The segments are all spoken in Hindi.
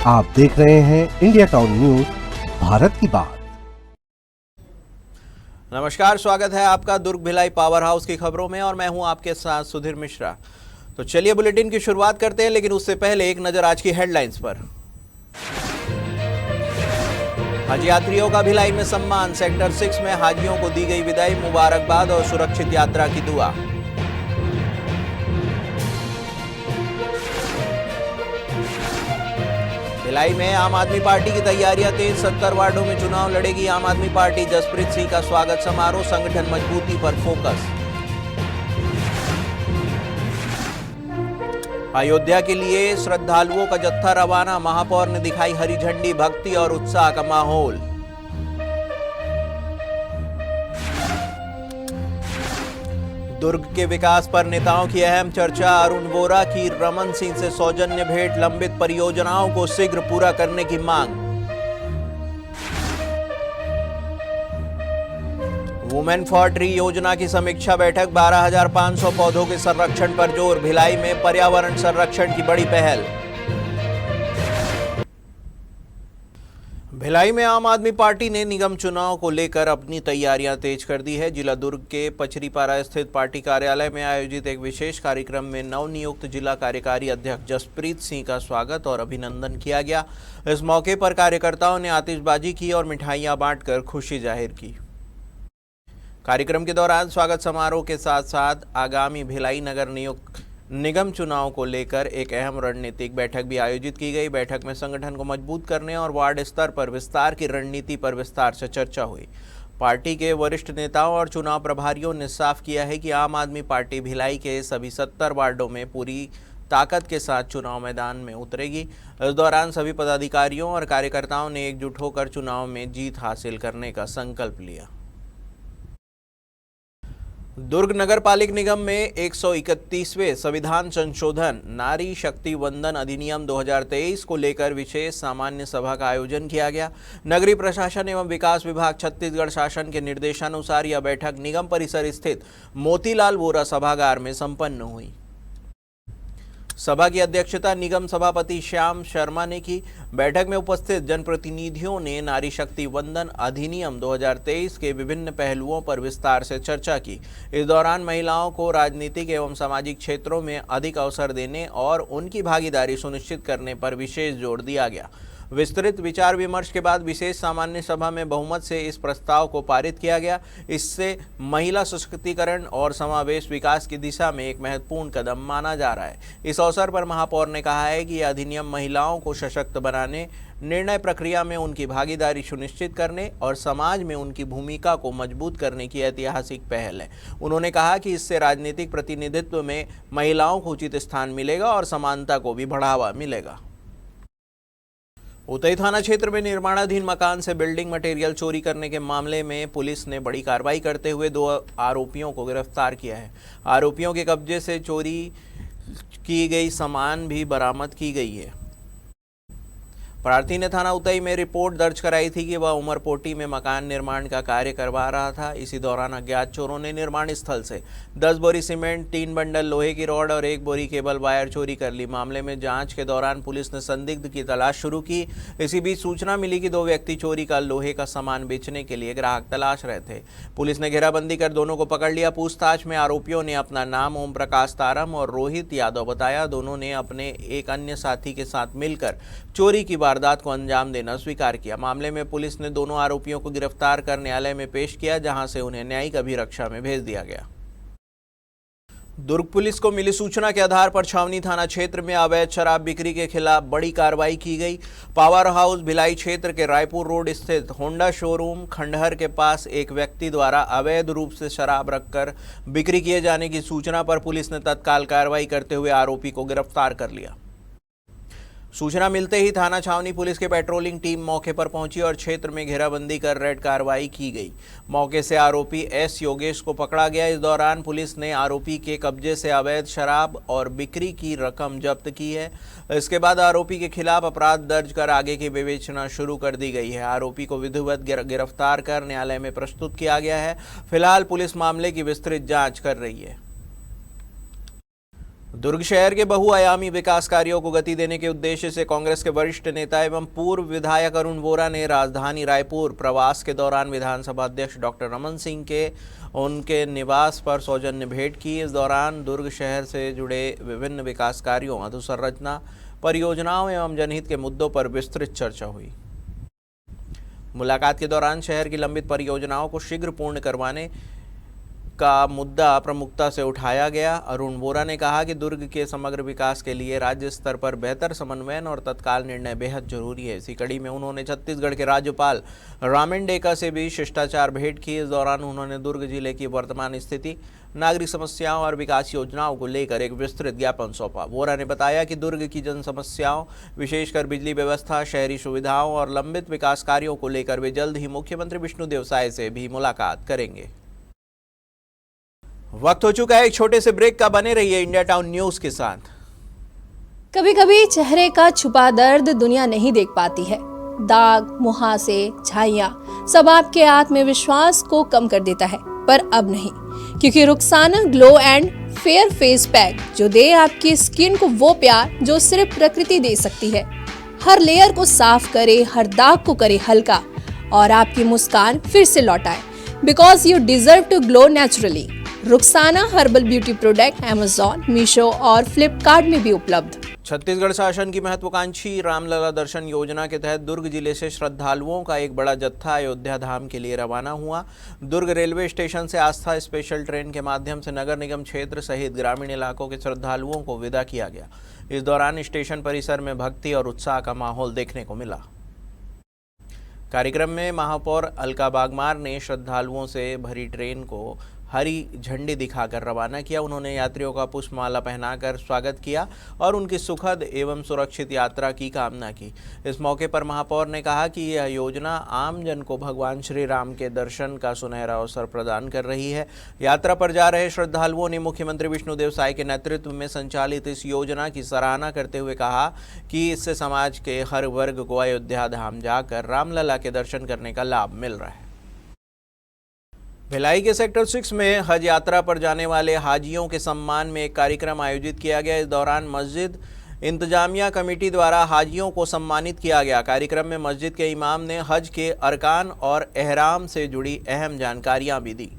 आप देख रहे हैं इंडिया टाउन न्यूज, भारत की बात। नमस्कार, स्वागत है आपका दुर्ग भिलाई पावर हाउस की खबरों में और मैं हूं आपके साथ सुधीर मिश्रा। तो चलिए बुलेटिन की शुरुआत करते हैं, लेकिन उससे पहले एक नजर आज की हेडलाइंस पर। हज यात्रियों का भिलाई में सम्मान, सेक्टर 6 में हाजियों को दी गई विदाई, मुबारकबाद और सुरक्षित यात्रा की दुआ। भिलाई में आम आदमी पार्टी की तैयारियां तेज, 70 वार्डों में चुनाव लड़ेगी आम आदमी पार्टी। जसप्रीत सिंह का स्वागत समारोह, संगठन मजबूती पर फोकस। अयोध्या के लिए श्रद्धालुओं का जत्था रवाना, महापौर ने दिखाई हरी झंडी, भक्ति और उत्साह का माहौल। दुर्ग के विकास पर नेताओं की अहम चर्चा, अरुण वोरा की रमन सिंह से सौजन्य भेंट, लंबित परियोजनाओं को शीघ्र पूरा करने की मांग। वुमेन फॉर ट्री योजना की समीक्षा बैठक, 12,500 पौधों के संरक्षण पर जोर, भिलाई में पर्यावरण संरक्षण की बड़ी पहल। भिलाई में आम आदमी पार्टी ने निगम चुनाव को लेकर अपनी तैयारियां तेज कर दी है। जिला दुर्ग के पचरीपारा स्थित पार्टी कार्यालय में आयोजित एक विशेष कार्यक्रम में नवनियुक्त जिला कार्यकारी अध्यक्ष जसप्रीत सिंह का स्वागत और अभिनंदन किया गया। इस मौके पर कार्यकर्ताओं ने आतिशबाजी की और मिठाइयां बांटकर खुशी जाहिर की। कार्यक्रम के दौरान स्वागत समारोह के साथ साथ आगामी भिलाई नगर निगम चुनाव को लेकर एक अहम रणनीतिक बैठक भी आयोजित की गई। बैठक में संगठन को मजबूत करने और वार्ड स्तर पर विस्तार की रणनीति पर विस्तार से चर्चा हुई। पार्टी के वरिष्ठ नेताओं और चुनाव प्रभारियों ने साफ किया है कि आम आदमी पार्टी भिलाई के सभी 70 वार्डों में पूरी ताकत के साथ चुनाव मैदान में उतरेगी। इस दौरान सभी पदाधिकारियों और कार्यकर्ताओं ने एकजुट होकर चुनाव में जीत हासिल करने का संकल्प लिया। दुर्ग नगर पालिक निगम में 131वें संविधान संशोधन नारी शक्ति वंदन अधिनियम 2023 को लेकर विशेष सामान्य सभा का आयोजन किया गया। नगरीय प्रशासन एवं विकास विभाग छत्तीसगढ़ शासन के निर्देशानुसार यह बैठक निगम परिसर स्थित मोतीलाल वोरा सभागार में संपन्न हुई। सभा की अध्यक्षता निगम सभापति श्याम शर्मा ने की। बैठक में उपस्थित जनप्रतिनिधियों ने नारी शक्ति वंदन अधिनियम 2023 के विभिन्न पहलुओं पर विस्तार से चर्चा की। इस दौरान महिलाओं को राजनीतिक एवं सामाजिक क्षेत्रों में अधिक अवसर देने और उनकी भागीदारी सुनिश्चित करने पर विशेष जोर दिया गया। विस्तृत विचार विमर्श के बाद विशेष सामान्य सभा में बहुमत से इस प्रस्ताव को पारित किया गया। इससे महिला सशक्तिकरण और समावेश विकास की दिशा में एक महत्वपूर्ण कदम माना जा रहा है। इस अवसर पर महापौर ने कहा है कि यह अधिनियम महिलाओं को सशक्त बनाने, निर्णय प्रक्रिया में उनकी भागीदारी सुनिश्चित करने और समाज में उनकी भूमिका को मजबूत करने की ऐतिहासिक पहल है। उन्होंने कहा कि इससे राजनीतिक प्रतिनिधित्व में महिलाओं को उचित स्थान मिलेगा और समानता को भी बढ़ावा मिलेगा। उतई थाना क्षेत्र में निर्माणाधीन मकान से बिल्डिंग मटेरियल चोरी करने के मामले में पुलिस ने बड़ी कार्रवाई करते हुए 2 आरोपियों को गिरफ्तार किया है। आरोपियों के कब्जे से चोरी की गई सामान भी बरामद की गई है। प्रार्थी ने थाना उतई में रिपोर्ट दर्ज कराई थी कि वह उमरपोटी में मकान निर्माण का कार्य करवा रहा था। इसी दौरान अज्ञात चोरों ने निर्माण स्थल से 10 बोरी सीमेंट, 3 बंडल लोहे की रॉड और 1 बोरी केबल वायर चोरी कर ली। मामले में जांच के दौरान पुलिस ने संदिग्ध की तलाश शुरू की। इसी बीच सूचना मिली कि 2 व्यक्ति चोरी का लोहे का सामान बेचने के लिए ग्राहक तलाश रहे थे। पुलिस ने घेराबंदी कर दोनों को पकड़ लिया। पूछताछ में आरोपियों ने अपना नाम ओम प्रकाश तारम और रोहित यादव बताया। दोनों ने अपने एक अन्य साथी के साथ मिलकर चोरी की वारदात को अंजाम देना स्वीकार किया। मामले में पुलिस ने दोनों आरोपियों को गिरफ्तार कर न्यायालय में पेश किया, जहां से उन्हें न्यायिक अभिरक्षा में भेज दिया गया। दुर्ग पुलिस को मिली सूचना के आधार पर छावनी थाना क्षेत्र में अवैध शराब बिक्री के खिलाफ बड़ी कार्रवाई की गई। पावर हाउस भिलाई क्षेत्र के रायपुर रोड स्थित होंडा शोरूम खंडहर के पास एक व्यक्ति द्वारा अवैध रूप से शराब रखकर बिक्री किए जाने की सूचना पर पुलिस ने तत्काल कार्रवाई करते हुए आरोपी को गिरफ्तार कर लिया। सूचना मिलते ही थाना छावनी पुलिस की पेट्रोलिंग टीम मौके पर पहुंची और क्षेत्र में घेराबंदी कर रेड कार्रवाई की गई। मौके से आरोपी एस योगेश को पकड़ा गया। इस दौरान पुलिस ने आरोपी के कब्जे से अवैध शराब और बिक्री की रकम जब्त की है। इसके बाद आरोपी के खिलाफ अपराध दर्ज कर आगे की विवेचना शुरू कर दी गई है। आरोपी को विधिवत गिरफ्तार कर न्यायालय में प्रस्तुत किया गया है। फिलहाल पुलिस मामले की विस्तृत जाँच कर रही है। दुर्ग शहर के बहुआयामी विकास कार्यों को गति देने के उद्देश्य से कांग्रेस के वरिष्ठ नेता एवं पूर्व विधायक अरुण वोरा ने राजधानी रायपुर प्रवास के दौरान विधानसभा अध्यक्ष डॉक्टर रमन सिंह के उनके निवास पर सौजन्य भेंट की। इस दौरान दुर्ग शहर से जुड़े विभिन्न विकास कार्यों, अधोसंरचना परियोजनाओं एवं जनहित के मुद्दों पर विस्तृत चर्चा हुई। मुलाकात के दौरान शहर की लंबित परियोजनाओं को शीघ्र पूर्ण करवाने का मुद्दा प्रमुखता से उठाया गया। अरुण वोरा ने कहा कि दुर्ग के समग्र विकास के लिए राज्य स्तर पर बेहतर समन्वयन और तत्काल निर्णय बेहद जरूरी है। इसी कड़ी में उन्होंने छत्तीसगढ़ के राज्यपाल रामेंडेका से भी शिष्टाचार भेंट की। इस दौरान उन्होंने दुर्ग जिले की वर्तमान स्थिति, नागरिक समस्याओं और विकास योजनाओं को लेकर एक विस्तृत ज्ञापन सौंपा। वोरा ने बताया कि दुर्ग की जन समस्याओं, विशेषकर बिजली व्यवस्था, शहरी सुविधाओं और लंबित विकास कार्यों को लेकर वे जल्द ही मुख्यमंत्री विष्णुदेव साय से भी मुलाकात करेंगे। वक्त हो चुका है एक छोटे से ब्रेक का। बने रहिए इंडिया टाउन न्यूज के साथ। कभी कभी चेहरे का छुपा दर्द दुनिया नहीं देख पाती है। दाग, मुहासे, झाइयां सब आपके आत्मविश्वास को कम कर देता है, पर अब नहीं, क्योंकि Rukhsana glow and fair face pack जो दे आपकी स्किन को वो प्यार जो सिर्फ प्रकृति दे सकती है। हर लेयर को साफ करे, हर दाग को करे हल्का और आपकी मुस्कान फिर से लौटाए। Because you deserve to glow naturally. Rukhsana herbal beauty product Amazon, Meesho और फ्लिपकार्ट में भी उपलब्ध। छत्तीसगढ़ शासन की महत्वाकांक्षी रामलला दर्शन योजना के तहत दुर्ग जिले से श्रद्धालुओं का एक बड़ा जत्था अयोध्या धाम के लिए रवाना हुआ। दुर्ग रेलवे स्टेशन से आस्था स्पेशल ट्रेन के माध्यम से नगर निगम क्षेत्र सहित ग्रामीण इलाकों के श्रद्धालुओं को विदा किया गया। इस दौरान स्टेशन परिसर में भक्ति और उत्साह का माहौल देखने को मिला। कार्यक्रम में महापौर अलका बागमार ने श्रद्धालुओं से भरी ट्रेन को हरी झंडी दिखाकर रवाना किया। उन्होंने यात्रियों का पुष्पमाला पहनाकर स्वागत किया और उनकी सुखद एवं सुरक्षित यात्रा की कामना की। इस मौके पर महापौर ने कहा कि यह योजना आम जन को भगवान श्री राम के दर्शन का सुनहरा अवसर प्रदान कर रही है। यात्रा पर जा रहे श्रद्धालुओं ने मुख्यमंत्री विष्णुदेव साय के नेतृत्व में संचालित इस योजना की सराहना करते हुए कहा कि इससे समाज के हर वर्ग को अयोध्या धाम जाकर रामलला के दर्शन करने का लाभ मिल रहा है। भिलाई के सेक्टर 6 में हज यात्रा पर जाने वाले हाजियों के सम्मान में एक कार्यक्रम आयोजित किया गया। इस दौरान मस्जिद इंतजामिया कमेटी द्वारा हाजियों को सम्मानित किया गया। कार्यक्रम में मस्जिद के इमाम ने हज के अरकान और एहराम से जुड़ी अहम जानकारियां भी दी।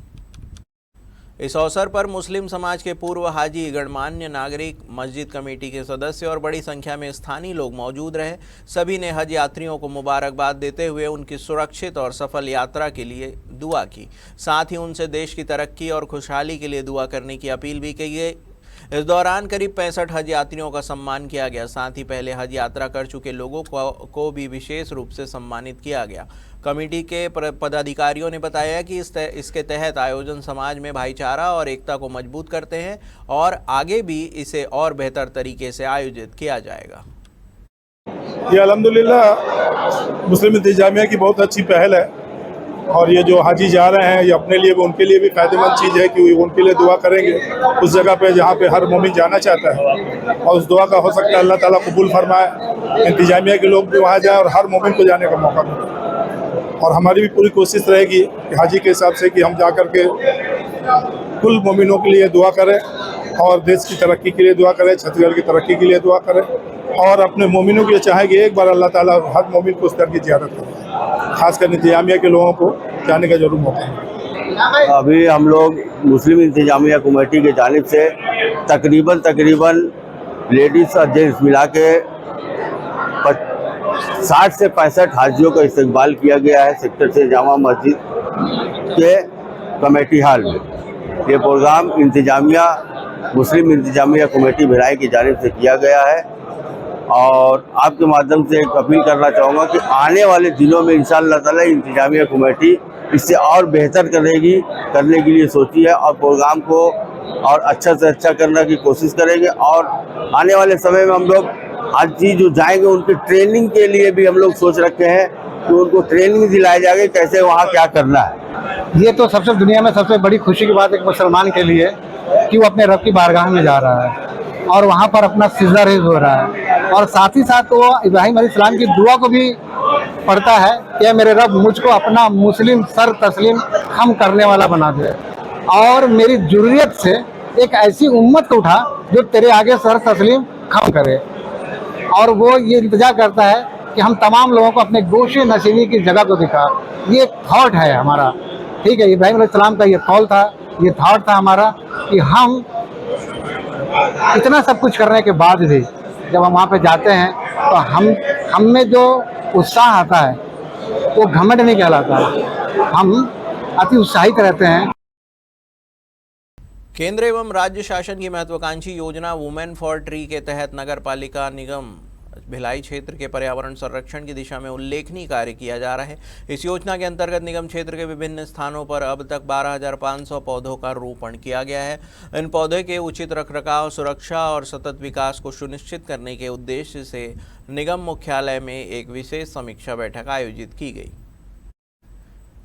इस अवसर पर मुस्लिम समाज के पूर्व हाजी, गणमान्य नागरिक, मस्जिद कमेटी के सदस्य और बड़ी संख्या में स्थानीय लोग मौजूद रहे। सभी ने हज यात्रियों को मुबारकबाद देते हुए उनकी सुरक्षित और सफल यात्रा के लिए दुआ की। साथ ही उनसे देश की तरक्की और खुशहाली के लिए दुआ करने की अपील भी की गई। इस दौरान करीब 65 हज यात्रियों का सम्मान किया गया। साथ ही पहले हज यात्रा कर चुके लोगों को भी विशेष रूप से सम्मानित किया गया। कमेटी के पदाधिकारियों ने बताया कि इसके तहत आयोजन समाज में भाईचारा और एकता को मजबूत करते हैं और आगे भी इसे और बेहतर तरीके से आयोजित किया जाएगा। ये अल्हम्दुलिल्लाह मुस्लिम इंतजामिया की बहुत अच्छी पहल है और ये जो हाजी जा रहे हैं ये अपने लिए भी उनके लिए भी फायदेमंद चीज़ है कि उनके लिए दुआ करेंगे उस जगह पे जहाँ पे हर मोमिन जाना चाहता है और उस दुआ का हो सकता है अल्लाह ताला कबूल फरमाए। इंतजामिया के लोग भी वहाँ जाए और हर मोमिन को जाने का मौका मिले और हमारी भी पूरी कोशिश रहेगी कि हाजी के हिसाब से कि हम जा कर के कुल मोमिनों के लिए दुआ करें और देश की तरक्की के लिए दुआ करें, छत्तीसगढ़ की तरक्की के लिए दुआ करें और अपने मोमिनों के लिए चाहें कि एक बार अल्लाह ताला हर मोमिन को उस दर की ज़ियारत करें। खासकर इंतजामिया के लोगों को जाने का जरूर मौका है। अभी हम लोग मुस्लिम इंतजामिया कमेटी की जानिब से तकरीबन लेडीज़ और जेंट्स मिला के 60 से 65 हाजियों का इस्तकबाल किया गया है सेक्टर से जामा मस्जिद के कमेटी हॉल में। ये प्रोग्राम मुस्लिम इंतजामिया कमेटी भिलाई की जानिब से किया गया है और आपके माध्यम से एक अपील करना चाहूँगा कि आने वाले दिनों में इंशाअल्लाह ताला इंतजामिया कमेटी इससे और बेहतर करने के लिए सोची है और प्रोग्राम को और अच्छा से अच्छा करने की कोशिश करेंगे और आने वाले समय में हम लोग आज जो जाएंगे उनकी ट्रेनिंग के लिए भी हम लोग सोच रखे हैं कि उनको ट्रेनिंग दिलाई जाएगी कैसे वहाँ क्या करना है। ये तो सबसे दुनिया में सबसे बड़ी खुशी की बात है मुसलमान के लिए कि वो अपने रब की बारगाह में जा रहा है और वहाँ पर अपना सिजदा रेज़ हो रहा है और साथ ही साथ वो इब्राहिम अलैहिस्सलाम की दुआ को भी पढ़ता है कि मेरे रब मुझको अपना मुस्लिम सर तस्लीम हम करने वाला बना दे और मेरी ज़रूरत से एक ऐसी उम्मत को उठा जो तेरे आगे सर तस्लीम खम करे, और वो ये इंतजार करता है कि हम तमाम लोगों को अपने गोशे नशीबी की जगह को दिखा। ये थॉट है हमारा, ठीक है। इब्राहिम अलैहिस्सलाम का ये कौल था, ये थॉट था हमारा कि हम इतना सब कुछ करने के बाद भी जब हम वहाँ पे जाते हैं तो हम में जो उत्साह आता है वो घमंड नहीं कहलाता, हम अति उत्साहित रहते हैं। केंद्र एवं राज्य शासन की महत्वाकांक्षी योजना वुमेन फॉर ट्री के तहत नगर पालिका निगम भिलाई क्षेत्र के पर्यावरण संरक्षण की दिशा में उल्लेखनीय कार्य किया जा रहा है। इस योजना के अंतर्गत निगम क्षेत्र के विभिन्न स्थानों पर अब तक 12,500 पौधों का रोपण किया गया है। इन पौधे के उचित रखरखाव, सुरक्षा और सतत विकास को सुनिश्चित करने के उद्देश्य से निगम मुख्यालय में एक विशेष समीक्षा बैठक आयोजित की गई।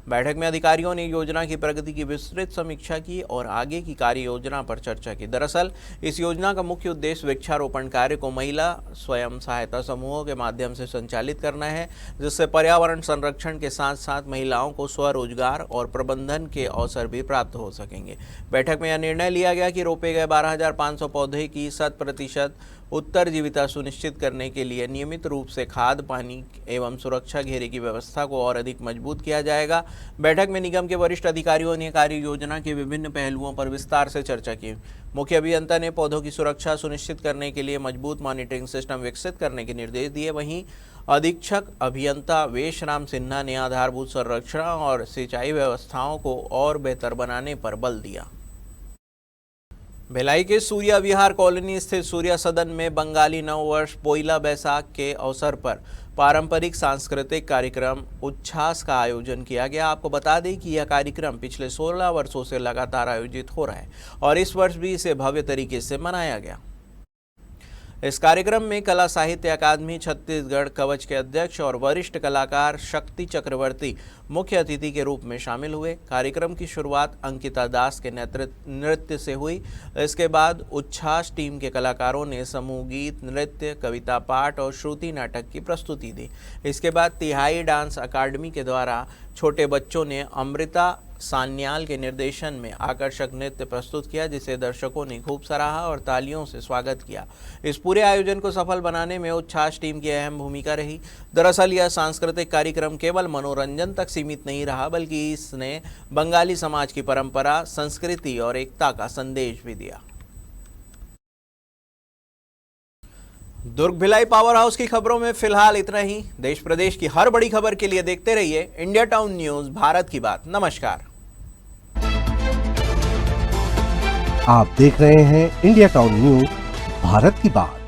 बैठक में अधिकारियों ने योजना की प्रगति की विस्तृत समीक्षा की और आगे की कार्य योजना पर चर्चा की। दरअसल इस योजना का मुख्य उद्देश्य वृक्षारोपण कार्य को महिला स्वयं सहायता समूहों के माध्यम से संचालित करना है, जिससे पर्यावरण संरक्षण के साथ साथ महिलाओं को स्वरोजगार और प्रबंधन के अवसर भी प्राप्त हो सकेंगे। बैठक में यह निर्णय लिया गया कि रोपे गए 12,500 पौधे की 100% उत्तरजीविता सुनिश्चित करने के लिए नियमित रूप से खाद, पानी एवं सुरक्षा घेरे की व्यवस्था को और अधिक मजबूत किया जाएगा। बैठक में निगम के वरिष्ठ अधिकारियों ने कार्य योजना के विभिन्न पहलुओं पर विस्तार से चर्चा की। मुख्य अभियंता ने पौधों की सुरक्षा सुनिश्चित करने के लिए मजबूत मॉनिटरिंग सिस्टम विकसित करने के निर्देश दिए। वहीं अधीक्षक अभियंता वेशराम सिन्हा ने आधारभूत संरक्षण और सिंचाई व्यवस्थाओं को और बेहतर बनाने पर बल दिया। भिलाई के सूर्या विहार कॉलोनी स्थित सूर्या सदन में बंगाली नव वर्ष पोइला बैसाख के अवसर पर पारंपरिक सांस्कृतिक कार्यक्रम उच्छ्वास का आयोजन किया गया। आपको बता दें कि यह कार्यक्रम पिछले 16 वर्षों से लगातार आयोजित हो रहा है और इस वर्ष भी इसे भव्य तरीके से मनाया गया। इस कार्यक्रम में कला साहित्य अकादमी छत्तीसगढ़ कवच के अध्यक्ष और वरिष्ठ कलाकार शक्ति चक्रवर्ती मुख्य अतिथि के रूप में शामिल हुए। कार्यक्रम की शुरुआत अंकिता दास के नृत्य से हुई। इसके बाद उच्छ्वास टीम के कलाकारों ने समूह गीत, नृत्य, कविता पाठ और श्रुति नाटक की प्रस्तुति दी। इसके बाद तिहाई डांस अकादमी के द्वारा छोटे बच्चों ने अमृता सान्याल के निर्देशन में आकर्षक नृत्य प्रस्तुत किया, जिसे दर्शकों ने खूब सराहा और तालियों से स्वागत किया। इस पूरे आयोजन को सफल बनाने में उच्छ्वास टीम की अहम भूमिका रही। दरअसल यह सांस्कृतिक कार्यक्रम केवल मनोरंजन तक सीमित नहीं रहा, बल्कि इसने बंगाली समाज की परंपरा, संस्कृति और एकता का संदेश भी दिया। दुर्ग भिलाई पावर हाउस की खबरों में फिलहाल इतना ही। देश प्रदेश की हर बड़ी खबर के लिए देखते रहिए इंडिया टाउन न्यूज, भारत की बात। नमस्कार। आप देख रहे हैं इंडिया टाउन न्यूज, भारत की बात।